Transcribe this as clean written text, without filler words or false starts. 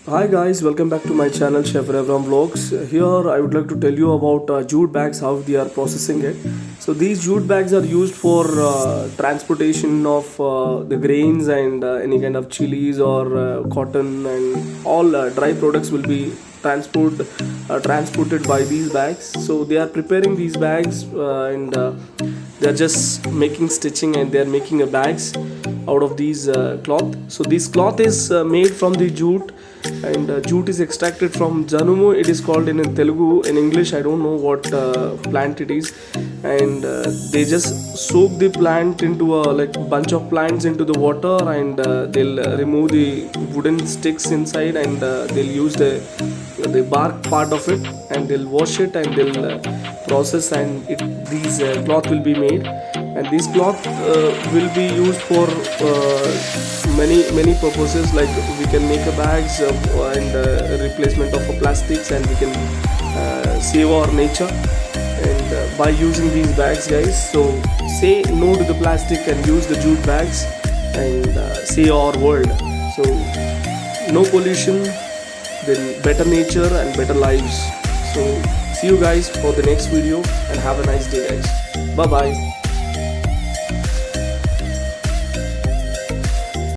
Hi guys, welcome back to my channel Chef Revram Vlogs. Here I would like to tell you about jute bags, how they are processing it. So these jute bags are used for transportation of the grains and any kind of chilies or cotton, and all dry products will be transported by these bags. So they are preparing these bags and they are just making stitching, and they are making a bags out of these cloth. So this cloth is made from the jute, and jute is extracted from janumu, it is called in Telugu. In English I don't know what plant it is. And they just soak the plant into a like bunch of plants into the water, and they'll remove the wooden sticks inside, and they'll use the bark part of it, and they'll wash it, and they'll process, and these cloth will be made. And this cloth will be used for many purposes, like we can make a bags and replacement of plastics, and we can save our nature, and by using these bags, guys. So say no to the plastic and use the jute bags, and save our world. So no pollution, then better nature and better lives. So see you guys for the next video, and have a nice day, guys. Bye bye.